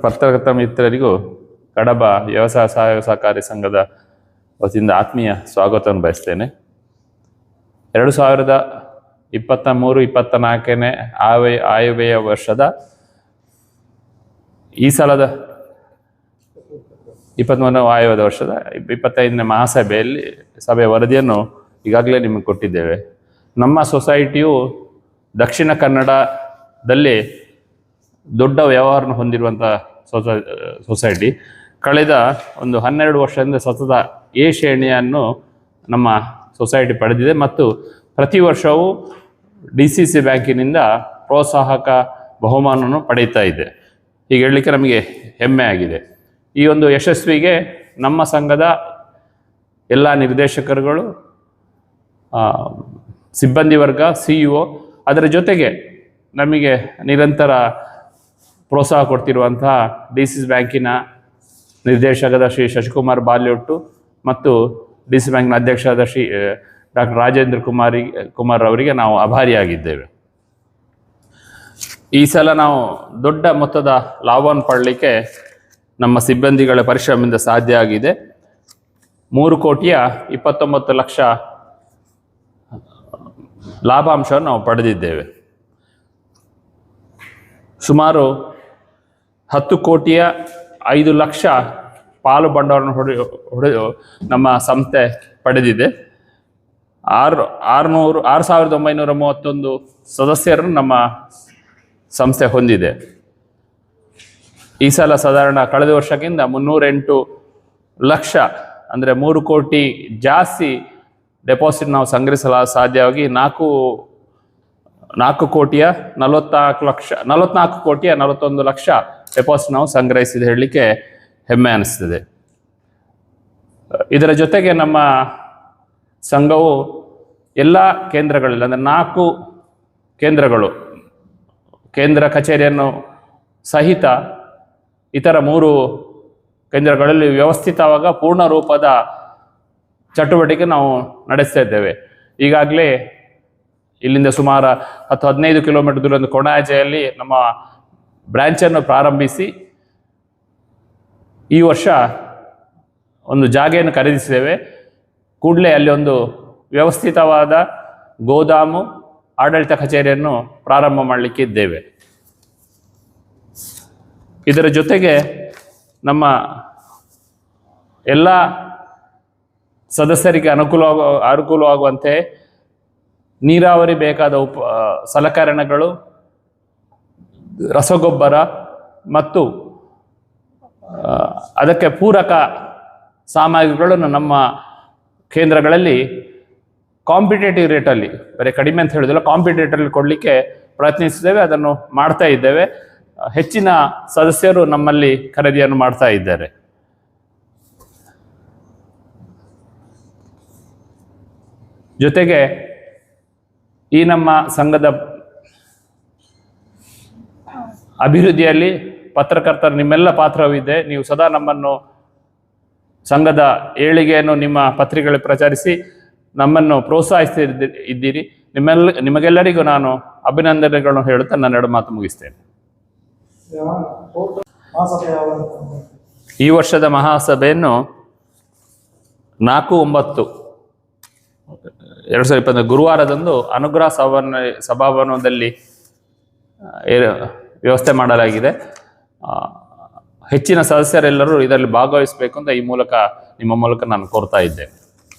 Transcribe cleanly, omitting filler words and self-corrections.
ಪತ್ರಕರ್ತ ಮಿತ್ರರಿಗೂ ಕಡಬ ವ್ಯವಸಾಯ ಸಹಕಾರಿ ಸಂಘದ ವತಿಯಿಂದ ಆತ್ಮೀಯ ಸ್ವಾಗತವನ್ನು ಬಯಸ್ತೇನೆ. 2023-24ನೇ ಆಯವ್ಯಯ ವರ್ಷದ ಈ ಸಲದ 23ನೇ ಆಯವ್ಯಯದ ವರ್ಷದ 25ನೇ ಮಹಾಸಭೆಯಲ್ಲಿ ಸಭೆಯ ವರದಿಯನ್ನು ಈಗಾಗಲೇ ನಿಮಗೆ ಕೊಟ್ಟಿದ್ದೇವೆ. ನಮ್ಮ ಸೊಸೈಟಿಯು ದಕ್ಷಿಣ ಕನ್ನಡದಲ್ಲಿ ದೊಡ್ಡ ವ್ಯವಹಾರವನ್ನು ಹೊಂದಿರುವಂಥ ಸೊಸೈಟಿ. ಕಳೆದ ಒಂದು 12 ವರ್ಷದಿಂದ ಸತತ ಎ ಶ್ರೇಣಿಯನ್ನು ನಮ್ಮ ಸೊಸೈಟಿ ಪಡೆದಿದೆ ಮತ್ತು ಪ್ರತಿ ವರ್ಷವೂ DCC ಬ್ಯಾಂಕಿನಿಂದ ಪ್ರೋತ್ಸಾಹಕ ಬಹುಮಾನವನ್ನು ಪಡೆಯುತ್ತಾ ಇದೆ. ಹೀಗೆ ಹೇಳಲಿಕ್ಕೆ ನಮಗೆ ಹೆಮ್ಮೆ ಆಗಿದೆ. ಈ ಒಂದು ಯಶಸ್ವಿಗೆ ನಮ್ಮ ಸಂಘದ ಎಲ್ಲ ನಿರ್ದೇಶಕರುಗಳು, ಸಿಬ್ಬಂದಿ ವರ್ಗ, CEO, ಅದರ ಜೊತೆಗೆ ನಮಗೆ ನಿರಂತರ ಪ್ರೋತ್ಸಾಹ ಕೊಡ್ತಿರುವಂತಹ DCC ಬ್ಯಾಂಕಿನ ನಿರ್ದೇಶಕದ ಶ್ರೀ ಶಶಿಕುಮಾರ್ ಬಾಲ್ಯೊಟ್ಟು ಮತ್ತು DCC ಬ್ಯಾಂಕ್ನ ಅಧ್ಯಕ್ಷರಾದ ಶ್ರೀ ಡಾಕ್ಟರ್ ರಾಜೇಂದ್ರ ಕುಮಾರ್ ಅವರಿಗೆ ನಾವು ಆಭಾರಿಯಾಗಿದ್ದೇವೆ. ಈ ಸಲ ನಾವು ದೊಡ್ಡ ಮೊತ್ತದ ಲಾಭವನ್ನು ಪಡಲಿಕ್ಕೆ ನಮ್ಮ ಸಿಬ್ಬಂದಿಗಳ ಪರಿಶ್ರಮದಿಂದ ಸಾಧ್ಯ ಆಗಿದೆ. 3,29,00,000 ಲಾಭಾಂಶವನ್ನು ನಾವು ಪಡೆದಿದ್ದೇವೆ. ಸುಮಾರು 10,05,00,000 ಪಾಲು ಬಂಡವಾಳವನ್ನು ಹೊಡೆದು ನಮ್ಮ ಸಂಸ್ಥೆ ಪಡೆದಿದೆ. 6,931 ಸದಸ್ಯರನ್ನು ನಮ್ಮ ಸಂಸ್ಥೆ ಹೊಂದಿದೆ. ಈ ಸಲ ಸಾಧಾರಣ ಕಳೆದ ವರ್ಷಕ್ಕಿಂತ 308 ಲಕ್ಷ ಅಂದರೆ 3 ಕೋಟಿ ಜಾಸ್ತಿ ಡೆಪಾಸಿಟ್ ನಾವು ಸಂಗ್ರಹಿಸಲು ಸಾಧ್ಯವಾಗಿ 44,41,00,000 ಡೆಪಾಸಿಟ್ ನಾವು ಸಂಗ್ರಹಿಸಿದ ಹೇಳಲಿಕ್ಕೆ ಹೆಮ್ಮೆ ಅನಿಸ್ತದೆ. ಇದರ ಜೊತೆಗೆ ನಮ್ಮ ಸಂಘವು ಎಲ್ಲ ಕೇಂದ್ರಗಳಲ್ಲಿ ಅಂದರೆ 4 ಕೇಂದ್ರಗಳು, ಕೇಂದ್ರ ಕಚೇರಿಯನ್ನು ಸಹಿತ ಇತರ 3 ಕೇಂದ್ರಗಳಲ್ಲಿ ವ್ಯವಸ್ಥಿತವಾಗ ಪೂರ್ಣ ರೂಪದ ಚಟುವಟಿಕೆ ನಾವು ನಡೆಸ್ತಾ ಇದ್ದೇವೆ. ಈಗಾಗಲೇ ಇಲ್ಲಿಂದ ಸುಮಾರು 10-15 ಕಿಲೋಮೀಟರ್ ದೂರದ ಕೊಣಾಜೆಯಲ್ಲಿ ನಮ್ಮ ಬ್ರ್ಯಾಂಚನ್ನು ಪ್ರಾರಂಭಿಸಿ ಈ ವರ್ಷ ಒಂದು ಜಾಗೆಯನ್ನು ಖರೀದಿಸಿದ್ದೇವೆ. ಕೂಡಲೇ ಅಲ್ಲಿ ಒಂದು ವ್ಯವಸ್ಥಿತವಾದ ಗೋದಾಮು, ಆಡಳಿತ ಕಚೇರಿಯನ್ನು ಪ್ರಾರಂಭ ಮಾಡಲಿಕ್ಕೆ ಇದ್ದೇವೆ. ಇದರ ಜೊತೆಗೆ ನಮ್ಮ ಎಲ್ಲ ಸದಸ್ಯರಿಗೆ ಅನುಕೂಲವಾಗುವಂತೆ ನೀರಾವರಿ ಬೇಕಾದ ಸಲಕರಣೆಗಳು, ರಸಗೊಬ್ಬರ ಮತ್ತು ಅದಕ್ಕೆ ಪೂರಕ ಸಾಮಗ್ರಿಗಳನ್ನು ನಮ್ಮ ಕೇಂದ್ರಗಳಲ್ಲಿ ಕಾಂಪಿಟೇಟಿವ್ ರೇಟಲ್ಲಿ, ಬರೀ ಕಡಿಮೆ ಅಂತ ಹೇಳೋದಿಲ್ಲ, ಕಾಂಪಿಟೇಟಿವ್ ಕೊಡಲಿಕ್ಕೆ ಪ್ರಯತ್ನಿಸಿದ್ದೇವೆ. ಅದನ್ನು ಮಾಡ್ತಾ ಇದ್ದೇವೆ. ಹೆಚ್ಚಿನ ಸದಸ್ಯರು ನಮ್ಮಲ್ಲಿ ಖರೀದಿಯನ್ನು ಮಾಡ್ತಾ ಇದ್ದಾರೆ. ಜೊತೆಗೆ ಈ ನಮ್ಮ ಸಂಘದ ಅಭಿವೃದ್ಧಿಯಲ್ಲಿ ಪತ್ರಕರ್ತರು ನಿಮ್ಮೆಲ್ಲ ಪಾತ್ರವಿದೆ. ನೀವು ಸದಾ ನಮ್ಮನ್ನು, ಸಂಘದ ಏಳಿಗೆಯನ್ನು ನಿಮ್ಮ ಪತ್ರಿಕೆಗಳಲ್ಲಿ ಪ್ರಚಾರಿಸಿ ನಮ್ಮನ್ನು ಪ್ರೋತ್ಸಾಹಿಸ್ತಿದ್ದೀರಿ. ನಿಮಗೆಲ್ಲರಿಗೂ ನಾನು ಅಭಿನಂದನೆಗಳನ್ನು ಹೇಳುತ್ತಾ ನನ್ನ 2 ಮಾತು ಮುಗಿಸ್ತೇನೆ. ಈ ವರ್ಷದ ಮಹಾಸಭೆಯನ್ನು 4/9/2020 ಗುರುವಾರದಂದು ಅನುಗ್ರಹ ಸಭಾಭವನದಲ್ಲಿ ವ್ಯವಸ್ಥೆ ಮಾಡಲಾಗಿದೆ. ಹೆಚ್ಚಿನ ಸದಸ್ಯರೆಲ್ಲರೂ ಇದರಲ್ಲಿ ಭಾಗವಹಿಸಬೇಕು ಅಂತ ನಿಮ್ಮ ಮೂಲಕ ನಾನು ಕೋರ್ತಾ ಇದ್ದೇನೆ.